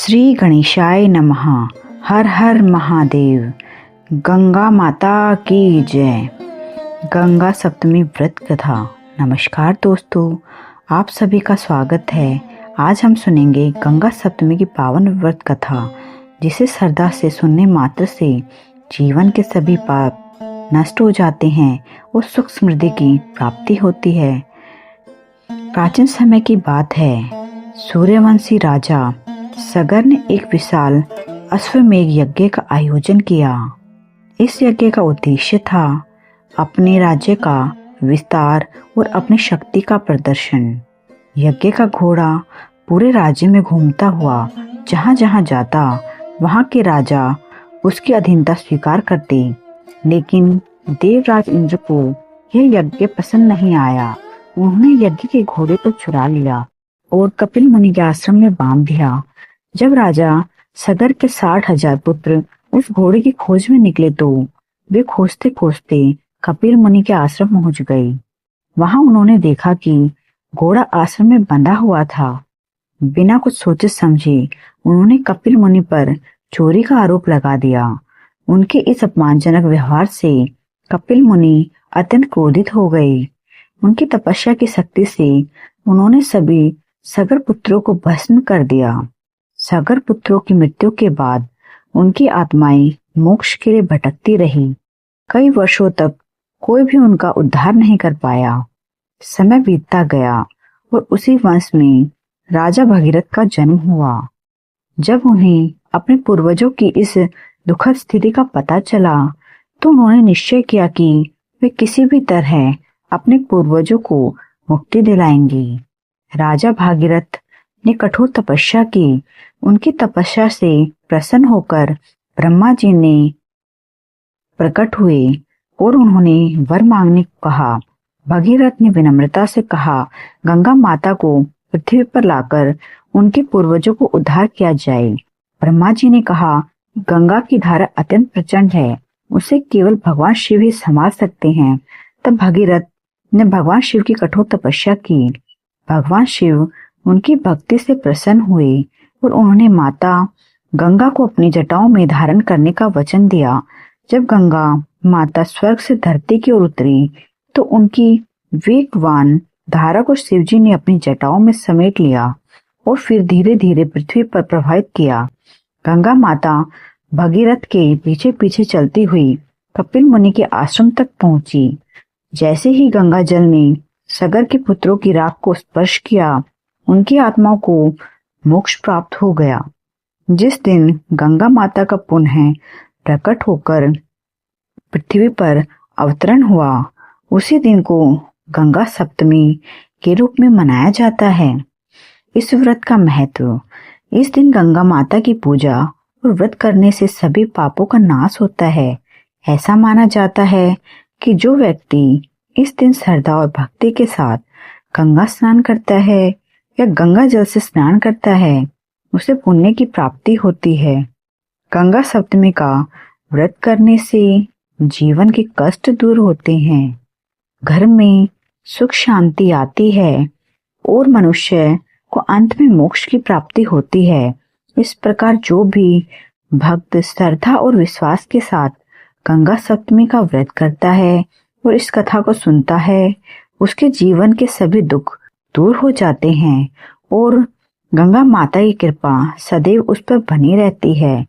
श्री गणेशाय नमः। हर हर महादेव। गंगा माता की जय। गंगा सप्तमी व्रत कथा। नमस्कार दोस्तों, आप सभी का स्वागत है। आज हम सुनेंगे गंगा सप्तमी की पावन व्रत कथा, जिसे श्रद्धा से सुनने मात्र से जीवन के सभी पाप नष्ट हो जाते हैं और सुख समृद्धि की प्राप्ति होती है। प्राचीन समय की बात है, सूर्यवंशी राजा सगर ने एक विशाल अश्वमेध यज्ञ का आयोजन किया। इस यज्ञ का उद्देश्य था अपने राज्य का विस्तार और अपनी शक्ति का प्रदर्शन। यज्ञ का घोड़ा पूरे राज्य में घूमता हुआ जहाँ जहाँ जाता वहाँ के राजा उसकी अधीनता स्वीकार करते, लेकिन देवराज इंद्र को यह यज्ञ पसंद नहीं आया। उन्होंने यज्ञ के घोड़े को चुरा लिया और कपिल मुनि के आश्रम में बांध दिया। जब राजा सगर के 60,000 पुत्र उस घोड़े की खोज में निकले तो वे खोजते खोजते कपिल मुनि के आश्रम पहुंच गए। वहां उन्होंने देखा कि घोड़ा आश्रम में बंधा हुआ था। बिना कुछ सोचे समझे उन्होंने कपिल मुनि पर चोरी का आरोप लगा दिया। उनके इस अपमानजनक व्यवहार से कपिल मुनि अत्यंत क्रोधित हो गए। उनकी तपस्या की शक्ति से उन्होंने सभी सगर पुत्रों को भस्म कर दिया। सगर पुत्रों की मृत्यु के बाद उनकी आत्माएं मोक्ष के लिए भटकती रही। कई वर्षों तक कोई भी उनका उद्धार नहीं कर पाया। समय बीतता गया और उसी वंश में राजा भगीरथ का जन्म हुआ। जब उन्हें अपने पूर्वजों की इस दुखद स्थिति का पता चला तो उन्होंने निश्चय किया कि वे किसी भी तरह अपने पूर्वजों को मुक्ति दिलाएंगे। राजा भागीरथ ने कठोर तपस्या की। उनकी तपस्या से प्रसन्न होकर ब्रह्मा जी ने प्रकट हुए और उन्होंने वर मांगने को कहा। भगीरथ ने विनम्रता से कहा, गंगा माता को पृथ्वी पर लाकर उनके पूर्वजों को उद्धार किया जाए। ब्रह्मा जी ने कहा, गंगा की धारा अत्यंत प्रचंड है, उसे केवल भगवान शिव ही संभाल सकते हैं। तब भगीरथ ने भगवान शिव की कठोर तपस्या की। भगवान शिव उनकी भक्ति से प्रसन्न हुए और उन्होंने माता गंगा को अपनी जटाओं में धारण करने का वचन दिया। जब गंगा माता स्वर्ग से धरती की ओर उतरी तो उनकी वेगवान धारा को शिवजी ने अपनी जटाओं में समेट लिया और फिर धीरे धीरे पृथ्वी पर प्रवाहित किया। गंगा माता भगीरथ के पीछे पीछे चलती हुई कपिल मुनि के आश्रम तक पहुंची। जैसे ही गंगा जल ने सगर के पुत्रों की राख को स्पर्श किया, उनकी आत्माओं को मोक्ष प्राप्त हो गया। जिस दिन गंगा माता का पुनः प्रकट होकर पृथ्वी पर अवतरण हुआ, उसी दिन को गंगा सप्तमी के रूप में मनाया जाता है। इस व्रत का महत्व, इस दिन गंगा माता की पूजा और व्रत करने से सभी पापों का नाश होता है। ऐसा माना जाता है कि जो व्यक्ति इस दिन श्रद्धा और भक्ति के साथ गंगा स्नान करता है या गंगा जल से स्नान करता है, उसे पुण्य की प्राप्ति होती है। गंगा सप्तमी का व्रत करने से जीवन के कष्ट दूर होते हैं, घर में सुख शांति आती है और मनुष्य को अंत में मोक्ष की प्राप्ति होती है। इस प्रकार जो भी भक्त श्रद्धा और विश्वास के साथ गंगा सप्तमी का व्रत करता है और इस कथा को सुनता है, उसके जीवन के सभी दुख दूर हो जाते हैं और गंगा माता की कृपा सदैव उस पर बनी रहती है।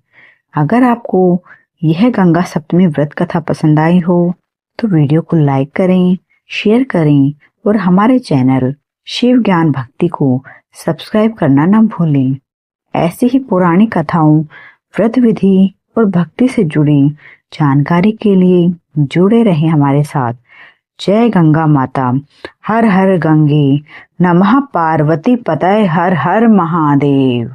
अगर आपको यह गंगा सप्तमी व्रत कथा पसंद आई हो तो वीडियो को लाइक करें, शेयर करें और हमारे चैनल शिव ज्ञान भक्ति को सब्सक्राइब करना न भूलें। ऐसी ही पुरानी कथाओं, व्रत विधि और भक्ति से जुड़ी जानकारी के लिए जुड़े रहें हमारे साथ। जय गंगा माता। हर हर गंगे नमः। पार्वती पतये हर हर महादेव।